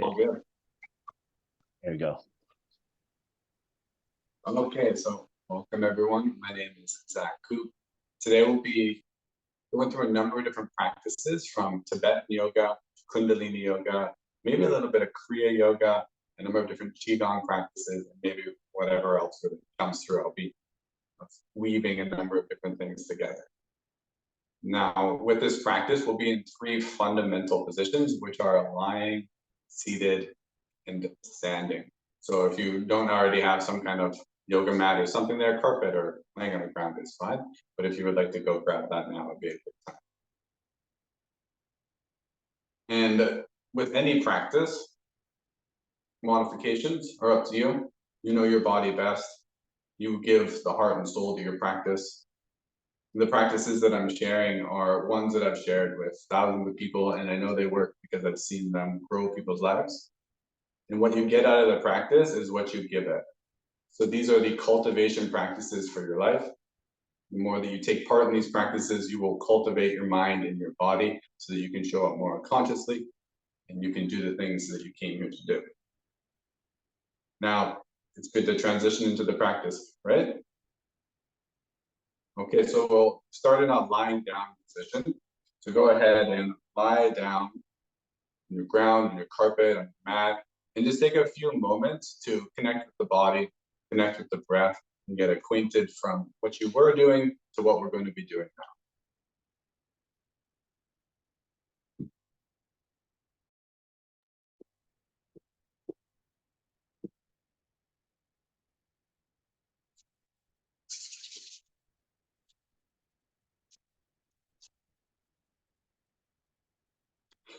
All good. There you go. Okay, so welcome everyone. My name is Zach Koop. Today we'll be going through a number of different practices from Tibetan yoga, Kundalini yoga, maybe a little bit of Kriya yoga, a number of different Qigong practices, and maybe whatever else really comes through. I'll be weaving a number of different things together. Now, with this practice, we'll be in three fundamental positions, which are lying, seated, and standing. So if you don't already have some kind of yoga mat or something there, carpet or laying on the ground is fine. But if you would like to go grab that now, would be a good time. And with any practice, modifications are up to you. You know your body best. You give the heart and soul to your practice. The practices that I'm sharing are ones that I've shared with thousands of people, and I know they work because I've seen them grow people's lives. And what you get out of the practice is what you give it. So these are the cultivation practices for your life. The more that you take part in these practices, you will cultivate your mind and your body so that you can show up more consciously and you can do the things that you came here to do. Now, it's good to transition into the practice, right? Okay, so we'll start in a lying down position. So go ahead and lie down on your ground, on your carpet, on your mat, and just take a few moments to connect with the body, connect with the breath, and get acquainted from what you were doing to what we're going to be doing now.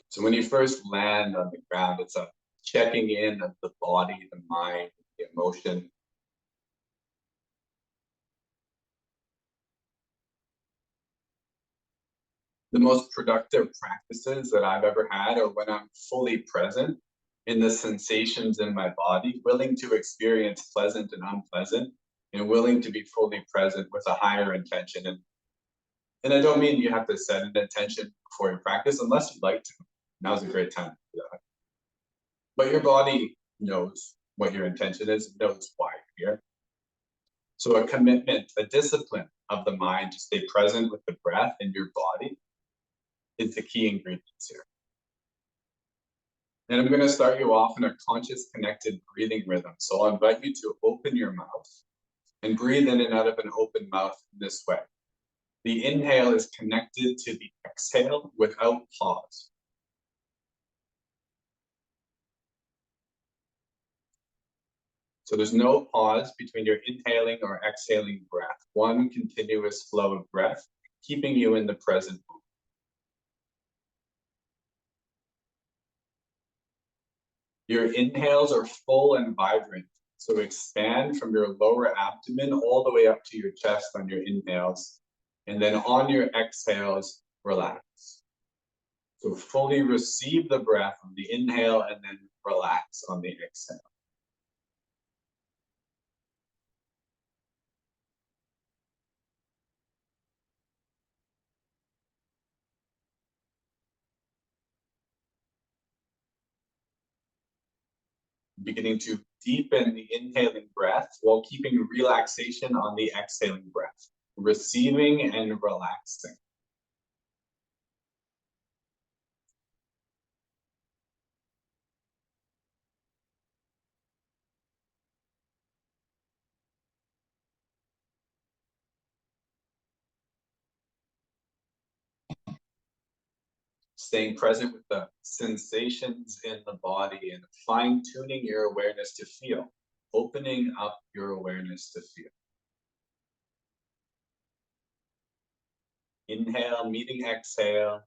So when you first land on the ground, it's a checking in of the body, the mind, the emotion. The most productive practices that I've ever had are when I'm fully present in the sensations in my body, willing to experience pleasant and unpleasant, and willing to be fully present with a higher intention. And I don't mean you have to set an intention before your practice, unless you'd like to. Now's a great time to do that. But your body knows what your intention is, knows why you're here. So a commitment, a discipline of the mind to stay present with the breath in your body is the key ingredients here. And I'm going to start you off in a conscious, connected breathing rhythm. So I'll invite you to open your mouth and breathe in and out of an open mouth this way. The inhale is connected to the exhale without pause. So there's no pause between your inhaling or exhaling breath. One continuous flow of breath, keeping you in the present moment. Your inhales are full and vibrant. So expand from your lower abdomen all the way up to your chest on your inhales. And then on your exhales, relax. So fully receive the breath on the inhale and then relax on the exhale. Beginning to deepen the inhaling breath while keeping relaxation on the exhaling breath, receiving and relaxing. Staying present with the sensations in the body and fine-tuning your awareness to feel, opening up your awareness to feel. Inhale, meeting exhale,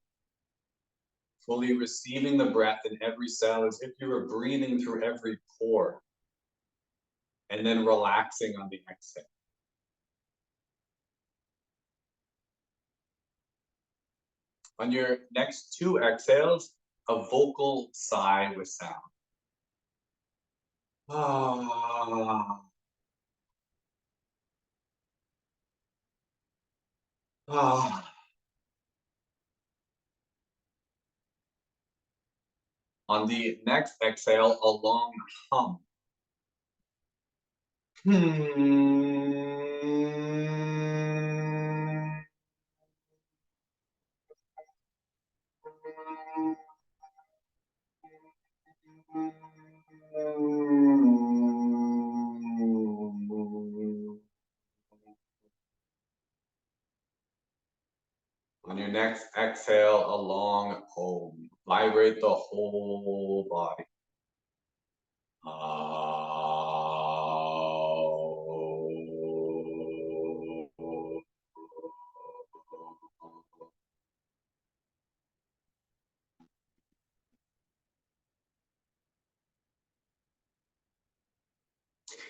fully receiving the breath in every cell as if you were breathing through every pore, and then relaxing on the exhale. On your next two exhales, a vocal sigh with sound. Ah. Ah. On the next exhale, a long hum. On your next exhale, a long hum. Vibrate the whole body.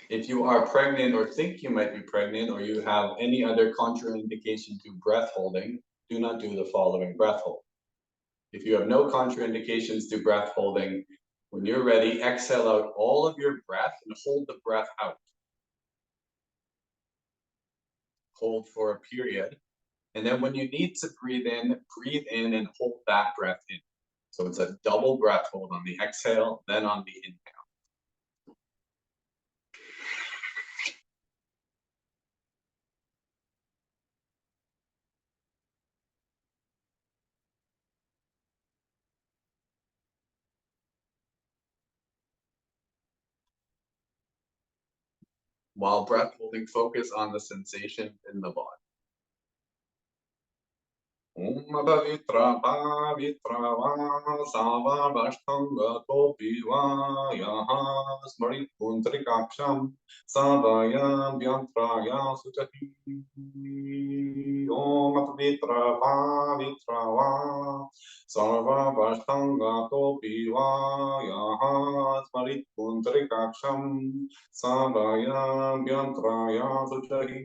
If you are pregnant or think you might be pregnant, or you have any other contraindication to breath holding, do not do the following breath hold. If you have no contraindications to breath holding, when you're ready, exhale out all of your breath and hold the breath out. Hold for a period. And then when you need to breathe in and hold that breath in. So it's a double breath hold on the exhale, then on the inhale. While breath holding, focus on the sensation in the body. Om Pavitra Pavitra Va Sava Vashtanga Topi Va Yaha Smari Puntrikaksham Savaya Vyantraya Sutahi Om Pavitra Pavitra Va Sava Vashtanga Topi Va Yaha Smari Puntrikaksham Savaya Vyantraya Sutahi.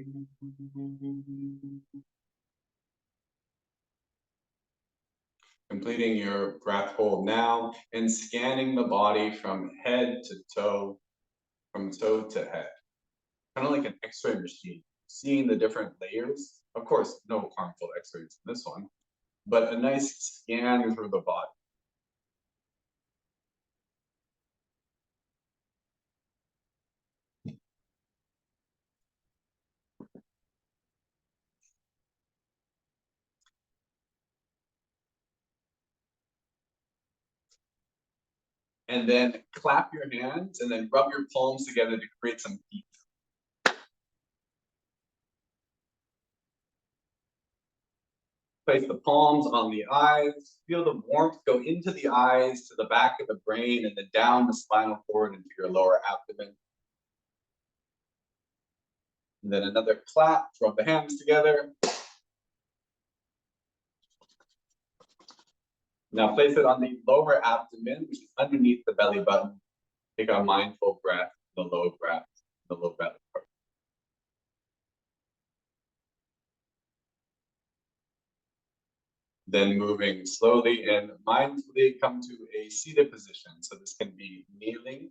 Completing your breath hold now and scanning the body from head to toe, from toe to head. Kind of like an X-ray machine, seeing the different layers. Of course, no harmful X-rays in this one, but a nice scan through the body. And then clap your hands and then rub your palms together to create some heat. Place the palms on the eyes. Feel the warmth go into the eyes, to the back of the brain, and then down the spinal cord into your lower abdomen. And then another clap, rub the hands together. Now place it on the lower abdomen, which is underneath the belly button. Take a mindful breath, the low breath, the low belly part. Then moving slowly and mindfully come to a seated position. So this can be kneeling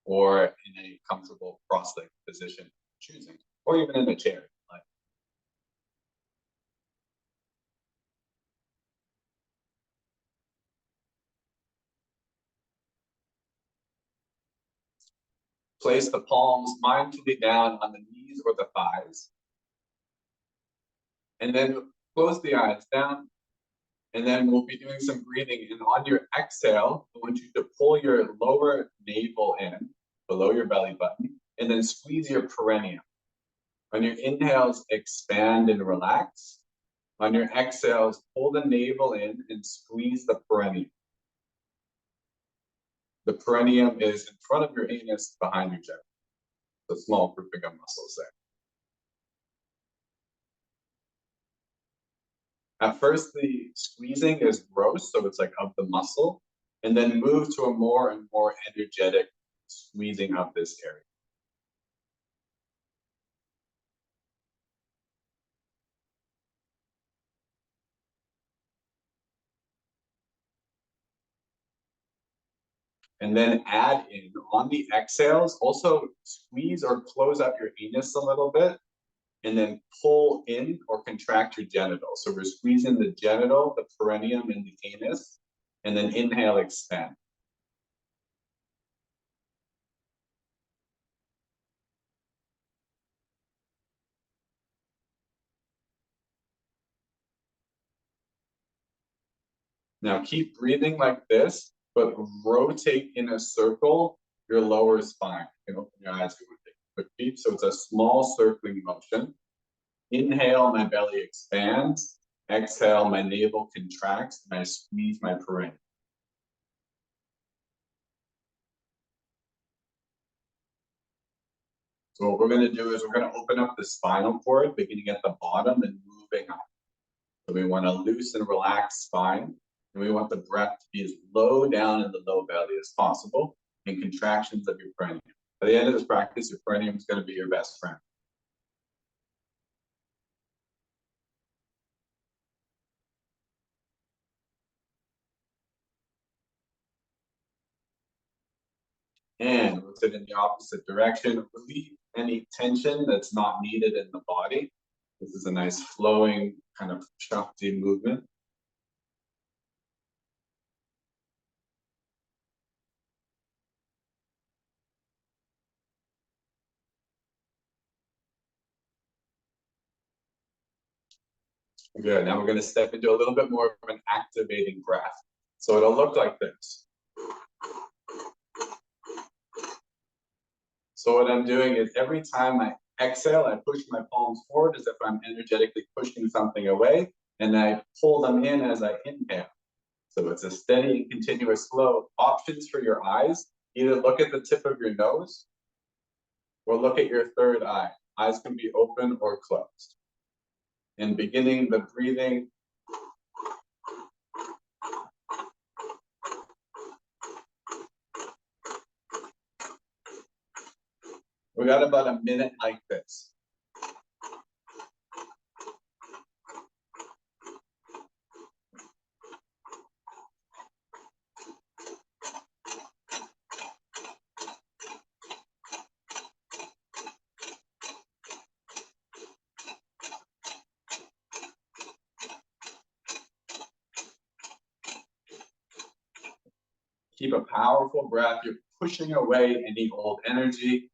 or in a comfortable cross-legged position, choosing, or even in a chair. Place the palms mindfully down on the knees or the thighs. And then close the eyes down. And then we'll be doing some breathing. And on your exhale, I want you to pull your lower navel in, below your belly button, and then squeeze your perineum. On your inhales, expand and relax. On your exhales, pull the navel in and squeeze the perineum. The perineum is in front of your anus, behind your genital. The small grouping of muscles there. At first, the squeezing is gross, so it's like of the muscle, and then move to a more and more energetic squeezing of this area. And then add in on the exhales, also squeeze or close up your anus a little bit, and then pull in or contract your genitals. So we're squeezing the genital, the perineum, and the anus, And then inhale, expand. Now keep breathing like this, but rotate in a circle your lower spine. You can open your eyes if you want to take a quick peek. So it's a small circling motion. Inhale, my belly expands. Exhale, my navel contracts, and I squeeze my perineum. So what we're going to do is we're going to open up the spinal cord, beginning at the bottom and moving up. So we want to loosen and relax spine, and we want the breath to be as low down in the low belly as possible, and contractions of your perineum. By the end of this practice, your perineum is going to be your best friend. And rotate in the opposite direction. Relieve any tension that's not needed in the body. This is a nice flowing kind of Shakti movement. Good. Now we're going to step into a little bit more of an activating breath. So it'll look like this. So what I'm doing is every time I exhale, I push my palms forward as if I'm energetically pushing something away, and I pull them in as I inhale. So it's a steady and continuous flow. Options for your eyes, either look at the tip of your nose or look at your third eye. Eyes can be open or closed. And beginning the breathing. We got about a minute like this. Keep a powerful breath. You're pushing away any old energy.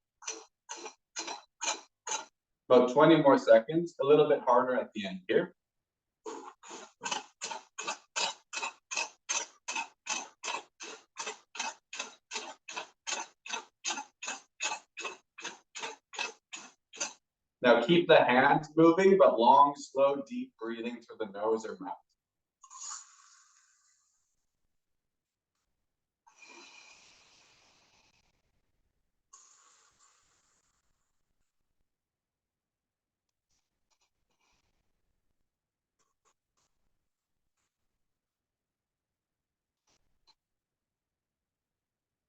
About 20 more seconds, a little bit harder at the end here. Now keep the hands moving, but long, slow, deep breathing through the nose or mouth.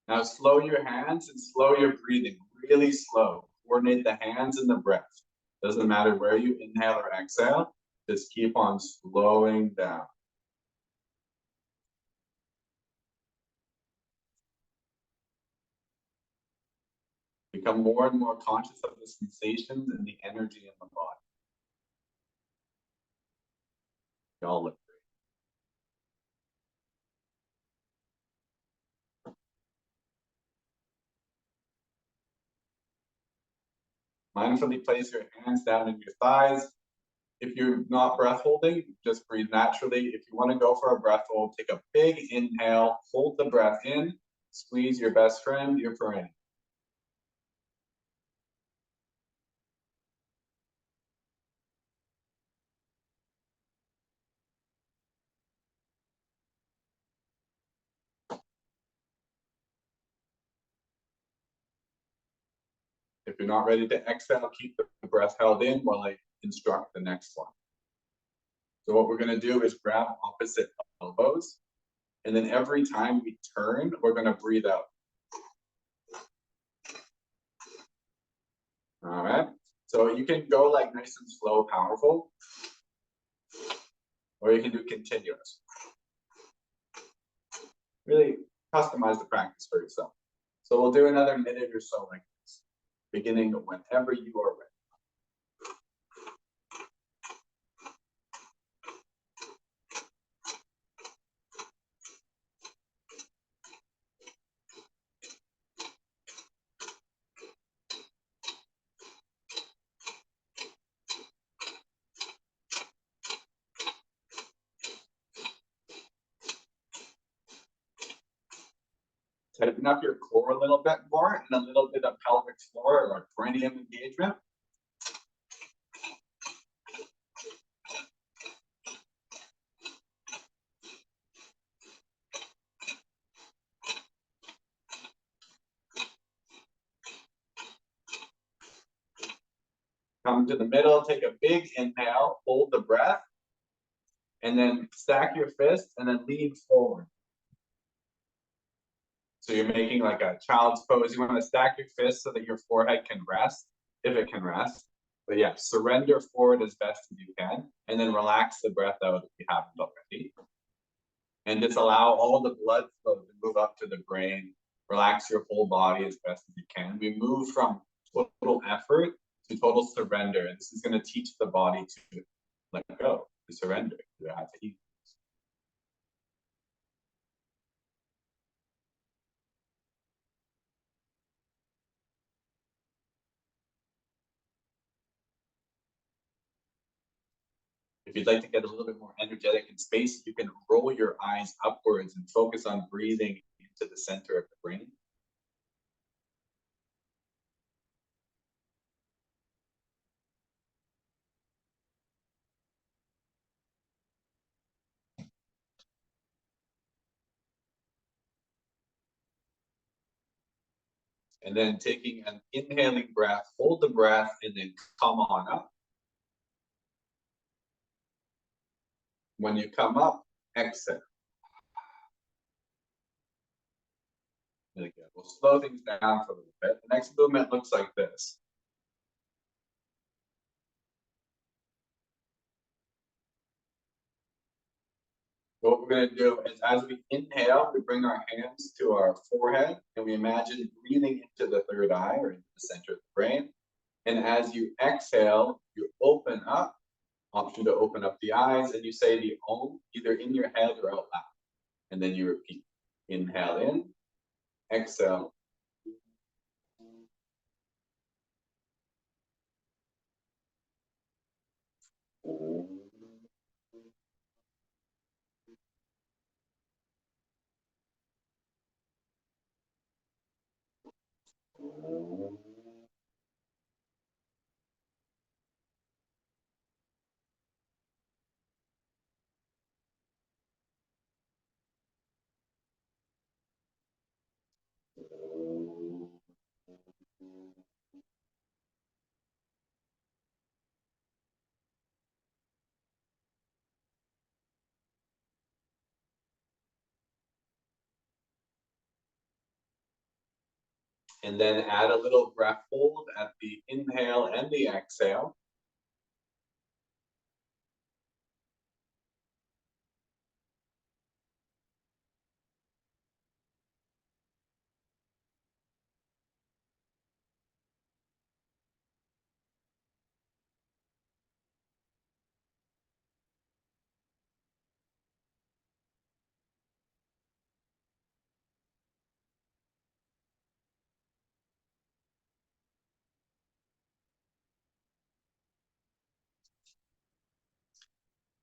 Now slow your hands and slow your breathing, really slow. Coordinate the hands and the breath. Doesn't matter where you inhale or exhale, just keep on slowing down. Become more and more conscious of the sensations and the energy in the body. Y'all look great. Mindfully place your hands down in your thighs. If you're not breath holding, just breathe naturally. If you want to go for a breath hold, take a big inhale, hold the breath in, squeeze your best friend, your perineum. If you're not ready to exhale, keep the breath held in while I instruct the next one. So what we're going to do is grab opposite elbows, and then every time we turn, we're going to breathe out. All right. So you can go like nice and slow, powerful, or you can do continuous. Really customize the practice for yourself. So we'll do another minute or so like this, beginning whenever you are ready. Tighten up your core a little bit more and a little bit of pelvic floor or perineum engagement. Come to the middle, take a big inhale, hold the breath, and then stack your fists and then lean forward. So you're making like a child's pose. You want to stack your fists so that your forehead can rest, if it can rest. But yeah, surrender forward as best as you can, and then relax the breath out if you haven't already. And just allow all the blood flow to move up to the brain. Relax your whole body as best as you can. We move from total effort to total surrender. And this is going to teach the body to let go, to surrender, to heal. If you'd like to get a little bit more energetic in space, you can roll your eyes upwards and focus on breathing into the center of the brain. And then taking an inhaling breath, hold the breath, and then come on up. When you come up, exhale. There you go. We'll slow things down for a little bit. The next movement looks like this. What we're going to do is as we inhale, we bring our hands to our forehead and we imagine breathing into the third eye or into the center of the brain. And as you exhale, you open up, option to open up the eyes, and you say the Om either in your head or out loud. And then you repeat. Inhale in, exhale. And then add a little breath hold at the inhale and the exhale.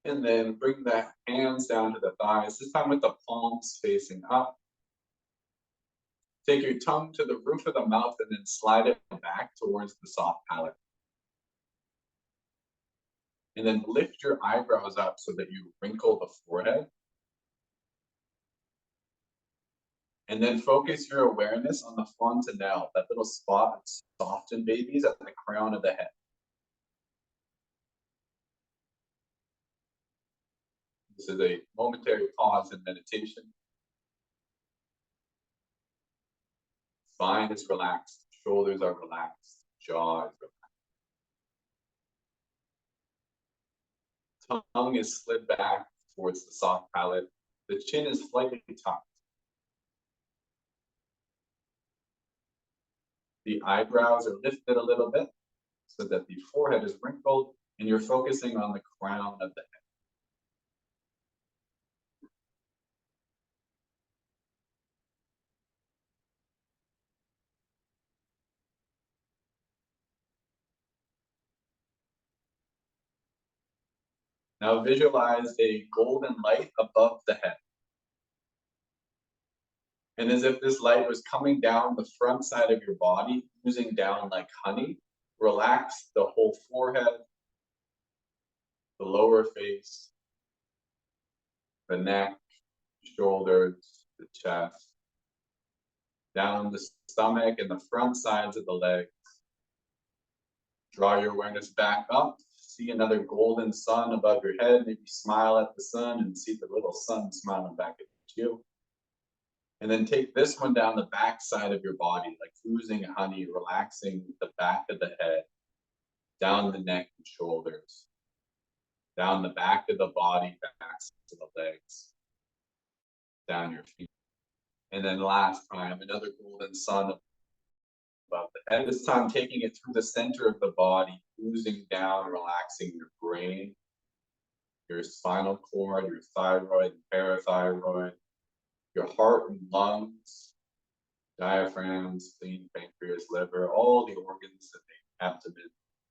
And then bring the hands down to the thighs, this time with the palms facing up. Take your tongue to the roof of the mouth and then slide it back towards the soft palate. And then lift your eyebrows up so that you wrinkle the forehead. And then focus your awareness on the fontanelle, that little spot that's soft in babies at the crown of the head. This is a momentary pause in meditation. Spine is relaxed, shoulders are relaxed, jaw is relaxed. Tongue is slid back towards the soft palate. The chin is slightly tucked. The eyebrows are lifted a little bit so that the forehead is wrinkled and you're focusing on the crown of the head. Now visualize a golden light above the head. And as if this light was coming down the front side of your body, oozing down like honey, relax the whole forehead, the lower face, the neck, shoulders, the chest, down the stomach and the front sides of the legs. Draw your awareness back up. See another golden sun above your head. Maybe smile at the sun and see the little sun smiling back at you. And then take this one down the back side of your body, like oozing honey, relaxing the back of the head, down the neck and shoulders, down the back of the body, back to the legs, down your feet. And then last time, another golden sun above the head. This time taking it through the center of the body, oozing down, relaxing your brain, your spinal cord, your thyroid and parathyroid, your heart and lungs, diaphragm, spleen, pancreas, liver, all the organs in the abdomen,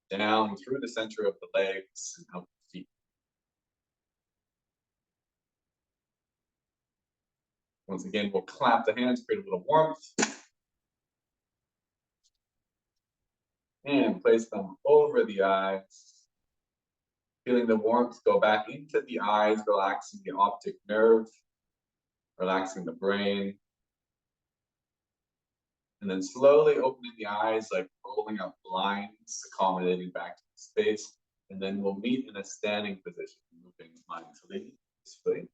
down through the center of the legs and up the feet. Once again, we'll clap the hands, create a little warmth. And place them over the eyes. Feeling the warmth go back into the eyes, relaxing the optic nerve, relaxing the brain. And then slowly opening the eyes, like rolling up blinds, accommodating back to the space. And then we'll meet in a standing position, moving mindfully, peacefully.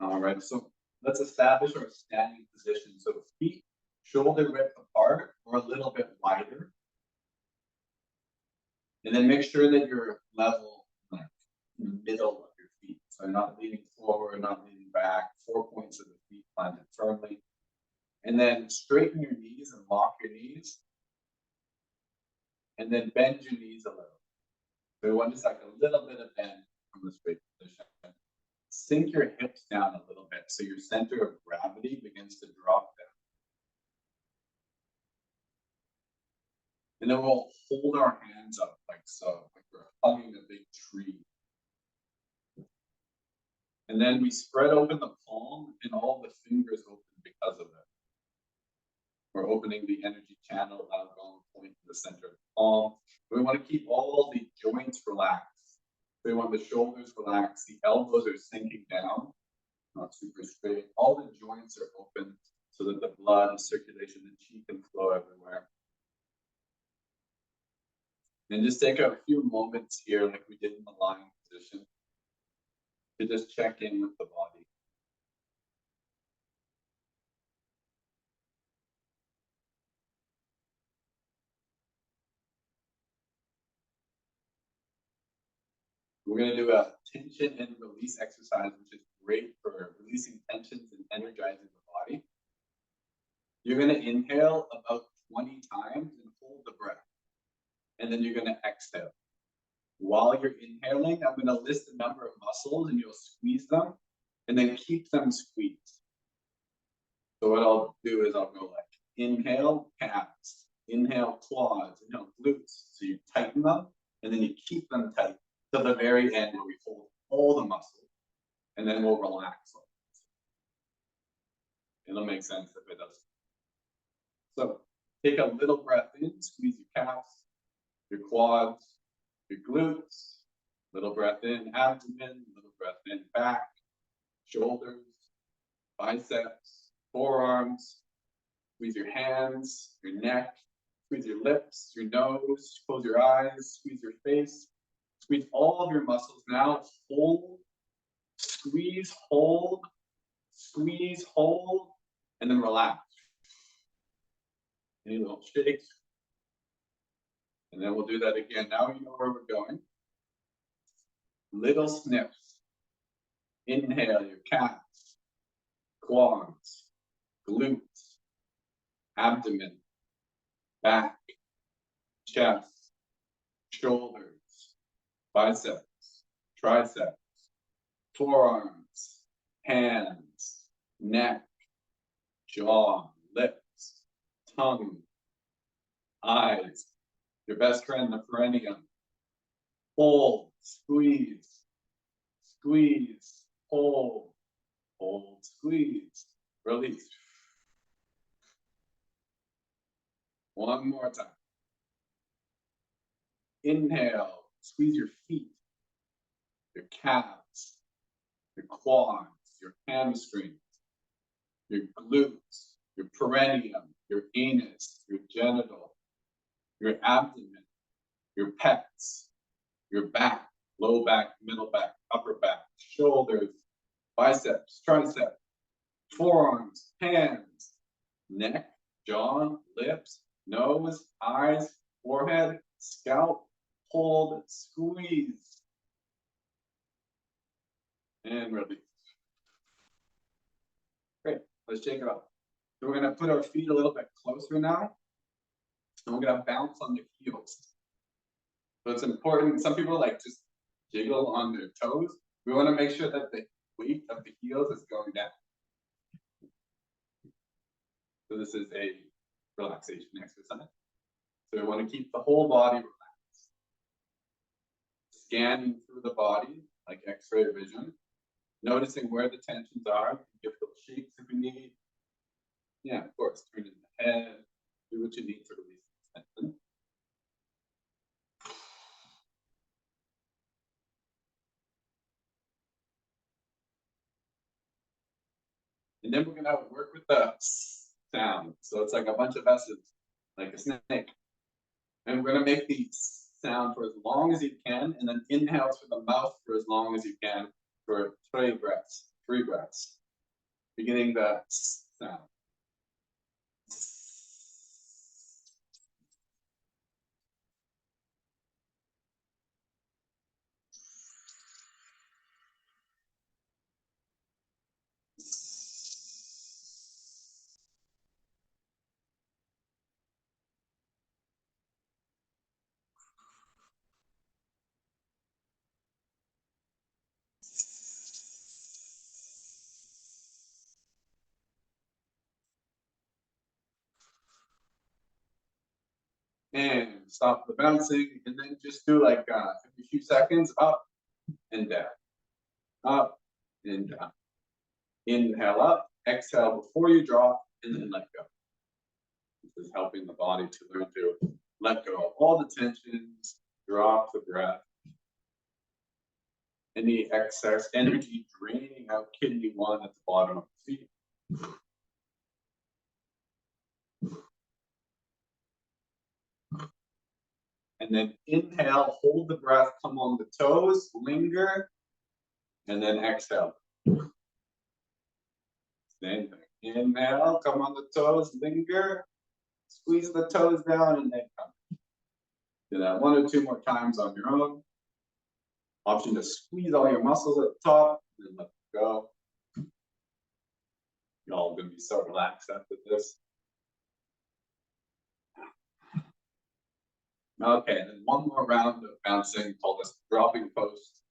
All right, so let's establish our standing position. So feet shoulder width apart or a little bit wider. And then make sure that you're level, like in the middle of your feet. So you're not leaning forward, not leaning back, 4 points of the feet planted firmly. And then straighten your knees and lock your knees. And then bend your knees a little. So we want just like a little bit of bend from the straight position. Sink your hips down a little bit so your center of gravity begins to drop down. And then we'll hold our hands up like so, like we're hugging a big tree. And then we spread open the palm and all the fingers open because of it. We're opening the energy channel, outgoing point to the center of the palm. We want to keep all the joints relaxed. We want the shoulders relaxed, the elbows are sinking down, not super straight. All the joints are open so that the blood and circulation and chi can flow everywhere. And just take a few moments here, like we did in the lying position, to just check in with the body. We're going to do a tension and release exercise, which is great for releasing tensions and energizing the body. You're going to inhale about 20 times and hold the breath. And then you're going to exhale. While you're inhaling, I'm going to list the number of muscles and you'll squeeze them and then keep them squeezed. So what I'll do is I'll go like inhale, calves, inhale, quads, inhale, glutes. So you tighten them and then you keep them tight to the very end where we hold all the muscles and then we'll relax. It'll make sense if it doesn't. So take a little breath in, squeeze your calves, your quads, your glutes, little breath in, abdomen, little breath in, back, shoulders, biceps, forearms, squeeze your hands, your neck, squeeze your lips, your nose, close your eyes, squeeze your face, squeeze all of your muscles. Now hold, squeeze, hold, and then relax. Any little shakes. And then we'll do that again. Now you know where we're going. Little sniffs. Inhale your calves, quads, glutes, abdomen, back, chest, shoulders, biceps, triceps, forearms, hands, neck, jaw, lips, tongue, eyes, your best friend, the perineum. Hold, squeeze, squeeze, hold, hold, squeeze, release. One more time. Inhale, squeeze your feet, your calves, your quads, your hamstrings, your glutes, your perineum, your anus, your genital, your abdomen, your pecs, your back, low back, middle back, upper back, shoulders, biceps, triceps, forearms, hands, neck, jaw, lips, nose, eyes, forehead, scalp, hold, squeeze, and release. Great, let's shake it up. So we're gonna put our feet a little bit closer now, and we're gonna bounce on the heels. So it's important, some people like just jiggle on their toes. We wanna make sure that the weight of the heels is going down. So this is a relaxation exercise. So we wanna keep the whole body relaxed. Scanning through the body, like X-ray vision. Noticing where the tensions are, give little shakes if you need. Yeah, of course, turn in the head, do what you need to release the tension. And then we're gonna work with the sound. So it's like a bunch of S's, like a snake. And we're gonna make the sound for as long as you can, and then inhale through the mouth for as long as you can for 3 breaths. Beginning the sound. And stop the bouncing, and then just do like every few seconds, up and down, up and down. Inhale up, exhale before you drop, and then let go. This is helping the body to learn to let go of all the tensions, drop the breath. Any excess energy draining out kidney 1 at the bottom of the feet. And then inhale, hold the breath, come on the toes, linger, and then exhale. Same thing. Inhale, come on the toes, linger, squeeze the toes down, and then come. Do that 1 or 2 more times on your own. Option to squeeze all your muscles at the top, and then let them go. Y'all gonna be so relaxed after this. Okay, and then 1 more round of bouncing called this dropping post.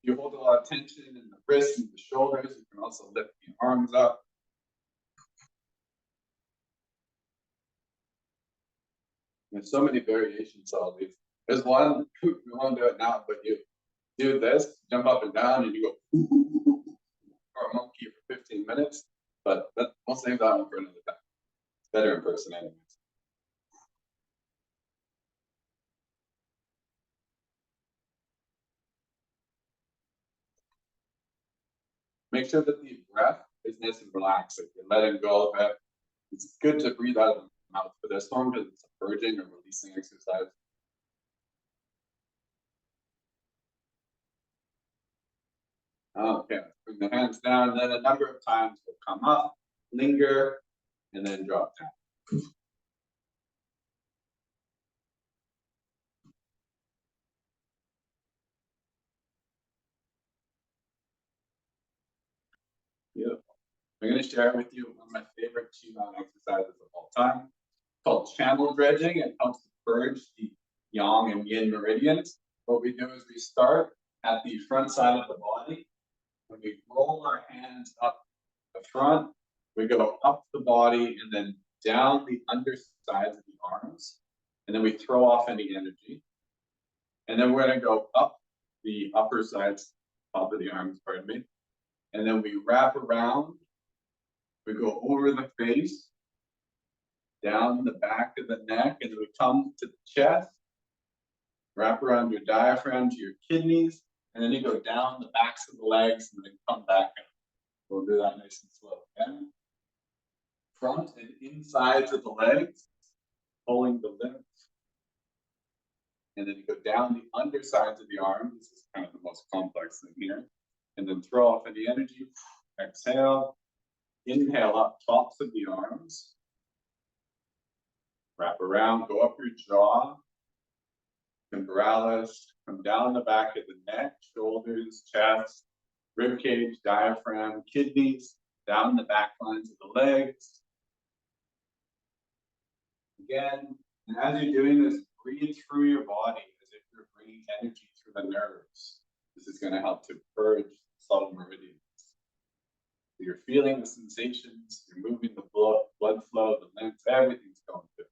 If you hold a lot of tension in the wrists and the shoulders, you can also lift the arms up. There's so many variations of all these. There's one, we won't do it now, but you do this, jump up and down, and you go or a monkey for 15 minutes. But we'll save that one for another time. It's better in person anyways. Make sure that the breath is nice and relaxed. If you're letting go of it, it's good to breathe out of the mouth, but as long as it's a purging or releasing exercise. Okay, bring the hands down, and then a number of times we'll come up, linger, and then drop down. Beautiful. I'm going to share with you one of my favorite Qigong exercises of all time, called channel dredging. It helps to purge the yang and yin meridians. What we do is we start at the front side of the body, and we roll our hands up the front. We go up the body and then down the undersides of the arms, and then we throw off any energy. And then we're going to go up the upper sides, top of the arms, pardon me. And then we wrap around. We go over the face, down the back of the neck, and then we come to the chest. Wrap around your diaphragm to your kidneys, and then you go down the backs of the legs and then come back up. We'll do that nice and slow. Again. Front and insides of the legs, pulling the limbs. And then you go down the undersides of the arms. This is kind of the most complex thing here. And then throw off any energy. Exhale. Inhale up tops of the arms. Wrap around, go up your jaw. Umbralis, come down the back of the neck, shoulders, chest, rib cage, diaphragm, kidneys, down the back lines of the legs. Again, and as you're doing this, breathe through your body as if you're bringing energy through the nerves. This is going to help to purge subtle meridians. So you're feeling the sensations, you're moving the blood flow, the lymph, everything's going through.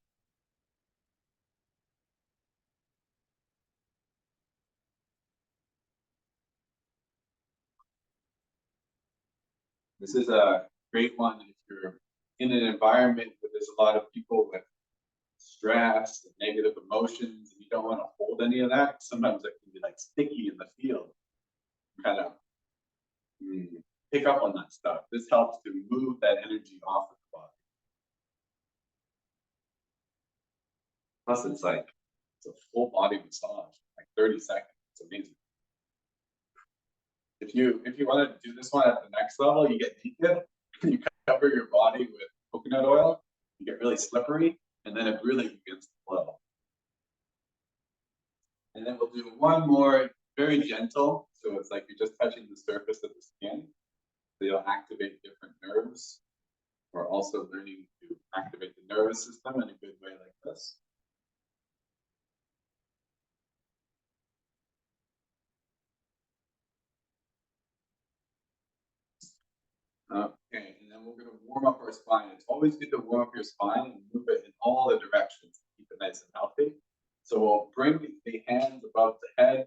This is a great one if you're in an environment where there's a lot of people with stress and negative emotions, and you don't want to hold any of that. Sometimes it can be like sticky in the field. Kind of pick up on that stuff. This helps to move that energy off of the body. Plus, it's a full body massage, like 30 seconds. It's amazing. If you want to do this one at the next level, you get naked, you cover your body with coconut oil, you get really slippery, and then it really begins to flow. And then we'll do one more, very gentle, so it's like you're just touching the surface of the skin. So you'll activate different nerves. We're also learning to activate the nervous system in a good way like this. Okay, and then we're going to warm up our spine. It's always good to warm up your spine and move it in all the directions to keep it nice and healthy. So we'll bring the hands above the head,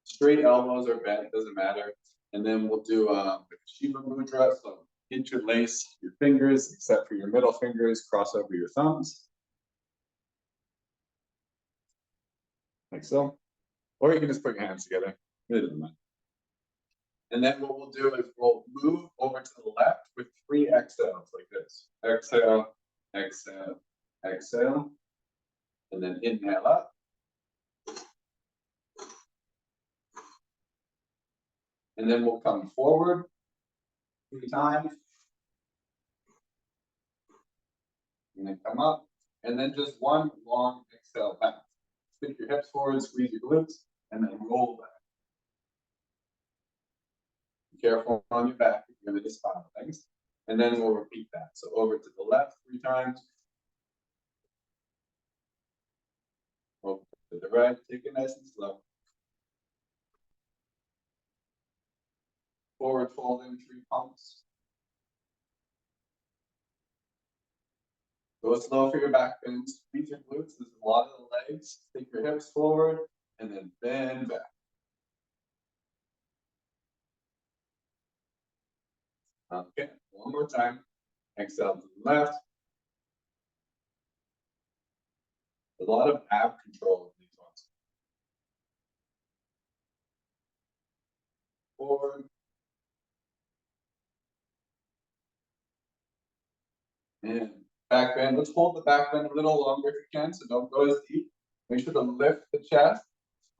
straight elbows or bent, doesn't matter. And then we'll do the Shiva Mudra, so interlace your fingers, except for your middle fingers, cross over your thumbs. Like so. Or you can just put your hands together, it doesn't matter. And then what we'll do is we'll move over to the left with 3 exhales like this. Exhale, exhale, exhale. And then inhale up. And then we'll come forward 3 times. And then come up. And then just one long exhale back. Stick your hips forward, squeeze your glutes, and then roll back. Be careful on your back if you're going to spinal things. And then we'll repeat that. So over to the left 3 times. Over to the right, take it nice and slow. Forward folding 3 pumps. Go slow for your back bend. Squeeze your glutes. There's a lot of the legs. Take your hips forward and then bend back. Okay, one more time. Exhale to the left. A lot of ab control in these ones. Forward. And back bend. Let's hold the back bend a little longer if you can, so don't go as deep. Make sure to lift the chest.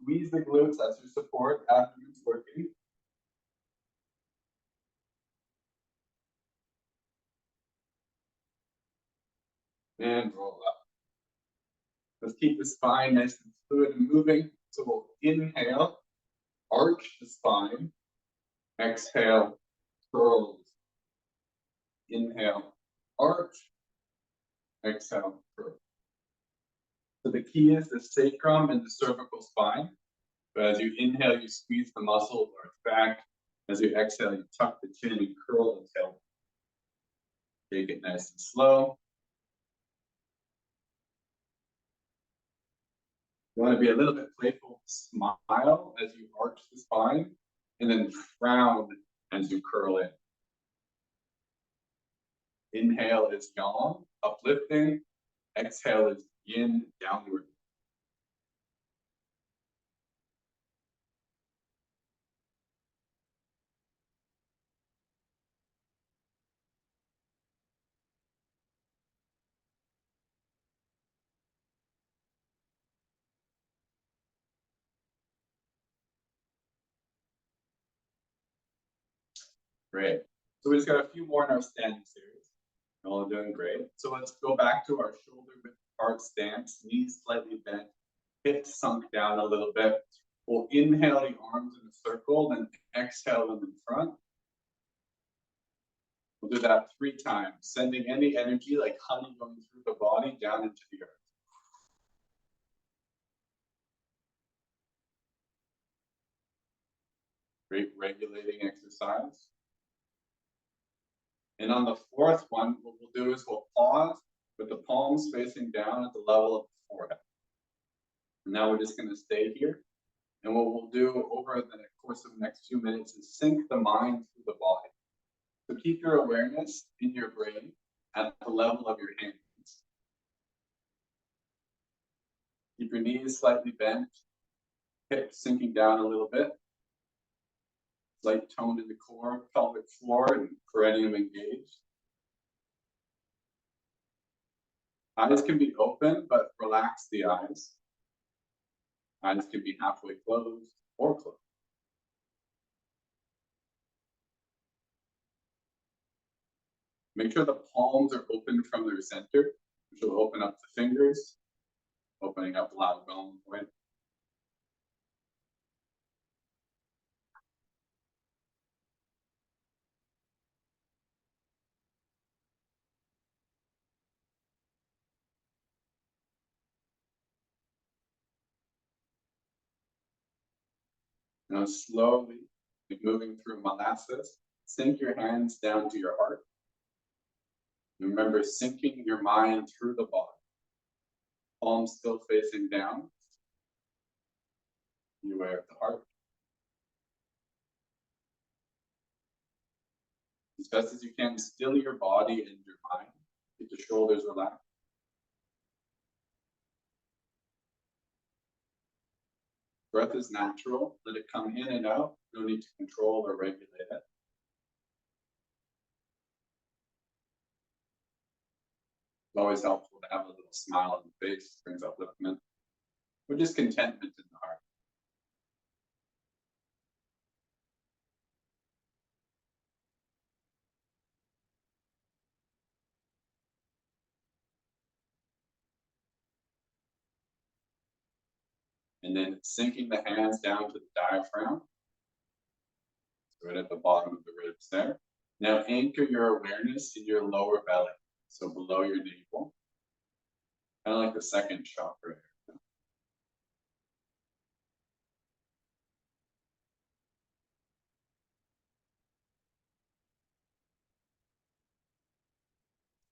Squeeze the glutes as your support. Abdomen's working. And roll up. Let's keep the spine nice and fluid and moving. So we'll inhale, arch the spine. Exhale, curl. Inhale, arch. Exhale, curl. So the key is the sacrum and the cervical spine. But as you inhale, you squeeze the muscles arch back. As you exhale, you tuck the chin and curl the tail. Take it nice and slow. You want to be a little bit playful. Smile as you arch the spine, and then frown as you curl in. Inhale is yang, uplifting. Exhale is yin, downward. Great. So we just got a few more in our standing series. We're all doing great. So let's go back to our shoulder width apart stance, knees slightly bent, hips sunk down a little bit. We'll inhale the arms in a circle, then exhale them in front. We'll do that 3 times, sending any energy like honey going through the body down into the earth. Great regulating exercise. And on the 4th one, what we'll do is we'll pause with the palms facing down at the level of the forehead. And now we're just going to stay here. And what we'll do over the course of the next few minutes is sync the mind through the body. So keep your awareness in your brain at the level of your hands. Keep your knees slightly bent, hips sinking down a little bit. Slight tone in the core, pelvic floor, and perineum engaged. Eyes can be open, but relax the eyes. Eyes can be halfway closed or closed. Make sure the palms are open from their center, which will open up the fingers, opening up loud bone point. Now slowly, moving through molasses, sink your hands down to your heart. Remember, sinking your mind through the body. Palms still facing down. Be aware of the heart. As best as you can, still your body and your mind. Keep the shoulders relaxed. Breath is natural. Let it come in and out. No need to control or regulate it. It's always helpful to have a little smile on the face, brings upliftment, or just contentment in the heart. And then sinking the hands down to the diaphragm, right at the bottom of the ribs there. Now anchor your awareness in your lower belly, so below your navel, kind of like the second chakra.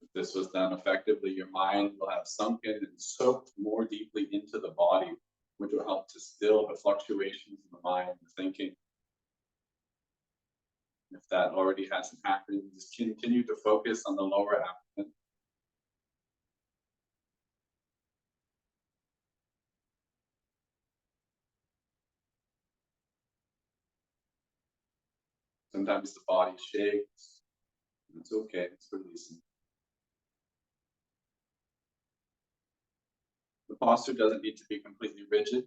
If this was done effectively, your mind will have sunken and soaked more deeply into the body, which will help to still the fluctuations in the mind, the thinking. If that already hasn't happened, just continue to focus on the lower abdomen. Sometimes the body shakes. It's okay, it's releasing. The posture doesn't need to be completely rigid.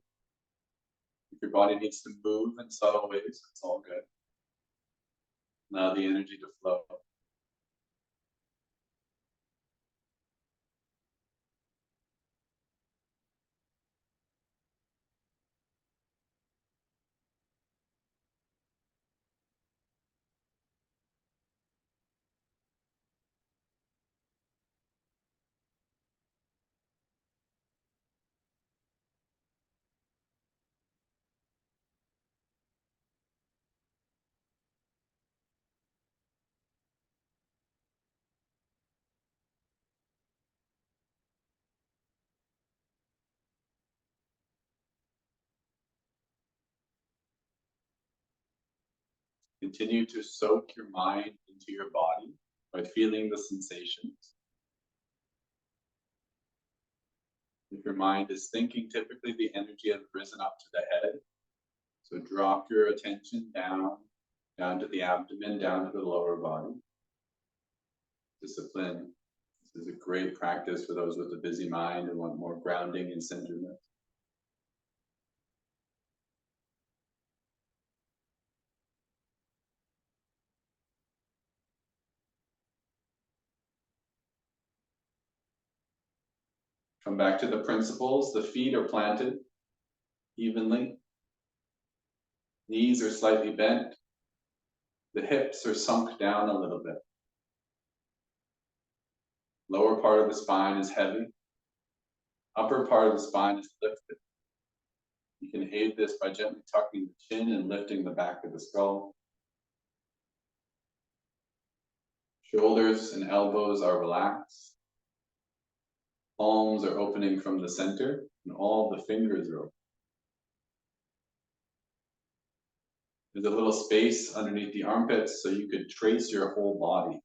If your body needs to move in subtle ways, it's all good. Allow the energy to flow. Continue to soak your mind into your body by feeling the sensations. If your mind is thinking, typically the energy has risen up to the head. So drop your attention down to the abdomen, down to the lower body. Discipline. This is a great practice for those with a busy mind and want more grounding and centeredness. Come back to the principles. The feet are planted evenly. Knees are slightly bent. The hips are sunk down a little bit. Lower part of the spine is heavy. Upper part of the spine is lifted. You can aid this by gently tucking the chin and lifting the back of the skull. Shoulders and elbows are relaxed. Palms are opening from the center, and all the fingers are open. There's a little space underneath the armpits, so you could trace your whole body.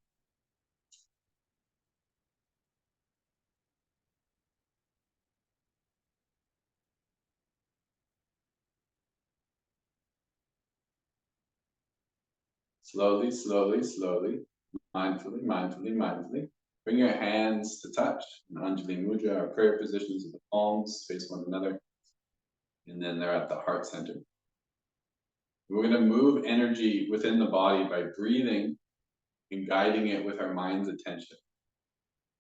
Slowly, slowly, slowly, mindfully, mindfully, mindfully. Bring your hands to touch in Anjali Mudra, or prayer positions of the palms face one another. And then they're at the heart center. We're going to move energy within the body by breathing and guiding it with our mind's attention.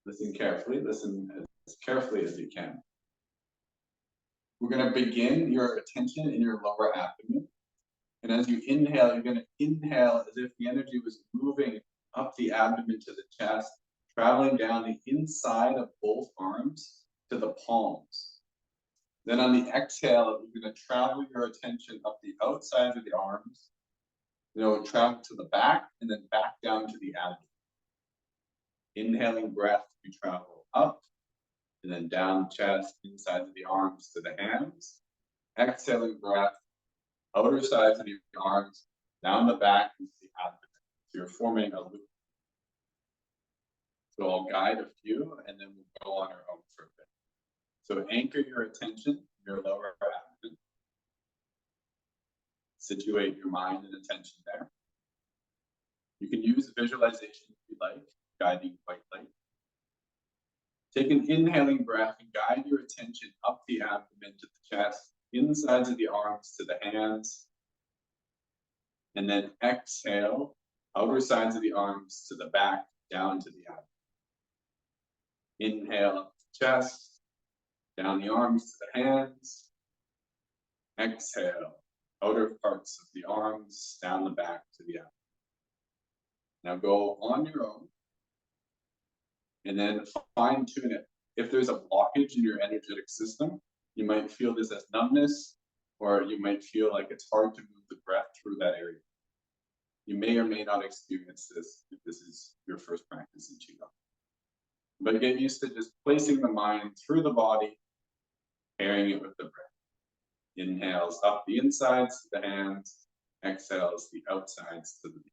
Listen carefully, listen as carefully as you can. We're going to begin your attention in your lower abdomen. And as you inhale, you're going to inhale as if the energy was moving up the abdomen to the chest, traveling down the inside of both arms to the palms. Then on the exhale, you're going to travel your attention up the outside of the arms, travel to the back and then back down to the abdomen. Inhaling breath, you travel up and then down the chest, inside of the arms to the hands. Exhaling breath, outer sides of the arms, down the back into the abdomen. So you're forming a loop. So I'll guide a few and then we'll go on our own for a bit. So anchor your attention in your lower abdomen. Situate your mind and attention there. You can use visualization if you like, guiding white light. Take an inhaling breath and guide your attention up the abdomen to the chest, insides of the arms to the hands. And then exhale, outer sides of the arms to the back, down to the abdomen. Inhale up the chest, down the arms to the hands. Exhale, outer parts of the arms, down the back to the abdomen. Now go on your own and then fine tune it. If there's a blockage in your energetic system, you might feel this as numbness, or you might feel like it's hard to move the breath through that area. You may or may not experience this if this is your first practice in Qigong. But get used to just placing the mind through the body, pairing it with the breath. Inhales up the insides to the hands, exhales the outsides to the feet.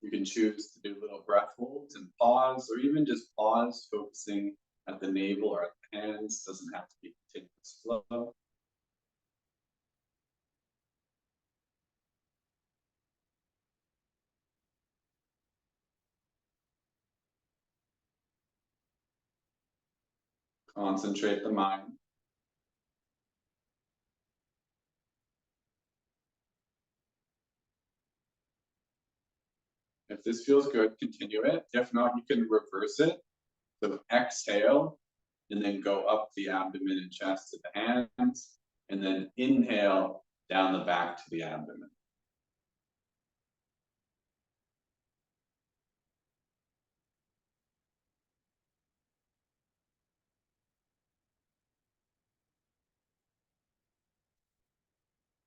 You can choose to do little breath holds and pause, or even just pause, focusing at the navel or at the hands. Doesn't have to be continuous flow. Concentrate the mind. If this feels good, continue it. If not, you can reverse it. So exhale, and then go up the abdomen and chest to the hands, and then inhale down the back to the abdomen.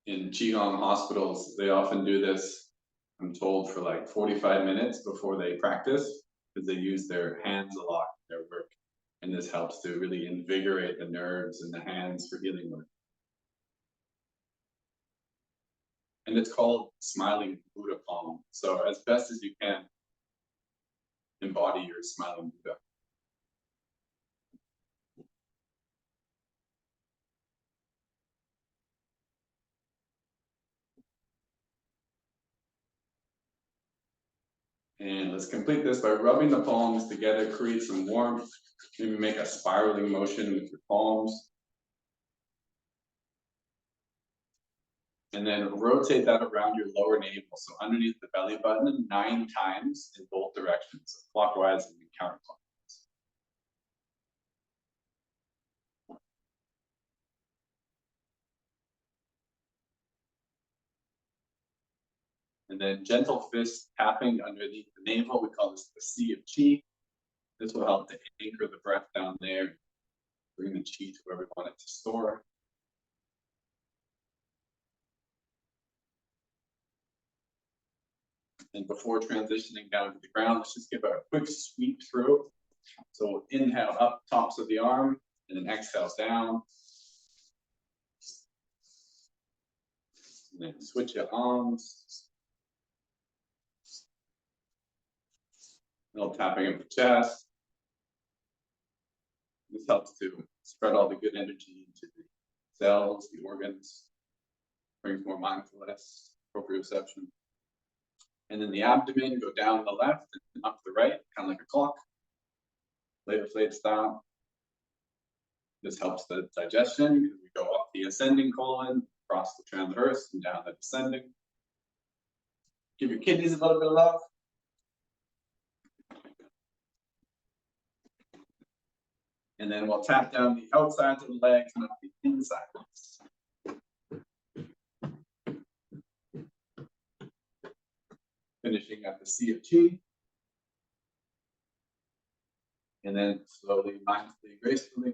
In Qigong hospitals, they often do this, I'm told, for like 45 minutes before they practice, because they use their hands a lot in their work. And this helps to really invigorate the nerves in the hands for healing work. And it's called smiling Buddha palm. So as best as you can, embody your smiling Buddha. And let's complete this by rubbing the palms together, create some warmth. Maybe make a spiraling motion with your palms. And then rotate that around your lower navel, so underneath the belly button 9 times in both directions, clockwise and counterclockwise. And then gentle fist tapping underneath the navel. We call this the Sea of Qi. This will help to anchor the breath down there, bring the Qi to where we want it to store. And before transitioning down to the ground, let's just give a quick sweep through. So inhale up tops of the arm, and then exhale down. And then switch your arms. A little tapping of the chest. This helps to spread all the good energy into the cells, the organs, brings more mindfulness, proprioception. And then the abdomen, go down the left and up the right, kind of like a clock. Flavor Flav style. This helps the digestion because we go up the ascending colon, across the transverse, and down the descending. Give your kidneys a little bit of love. And then we'll tap down the outsides of the legs and up the insides. Finishing at the Sea of Qi. And then slowly, mindfully, gracefully,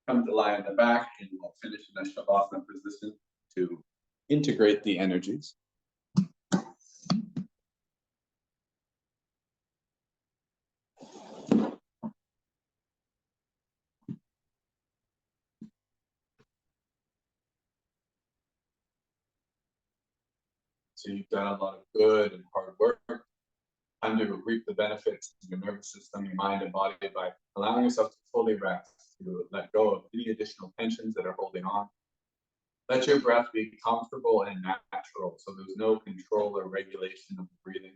come to lie on the back, and we'll finish in a Shavasana position to integrate the energies. So you've done a lot of good and hard work. Time to reap the benefits in your nervous system, your mind and body by allowing yourself to fully rest, to let go of any additional tensions that are holding on. Let your breath be comfortable and natural, so there's no control or regulation of the breathing.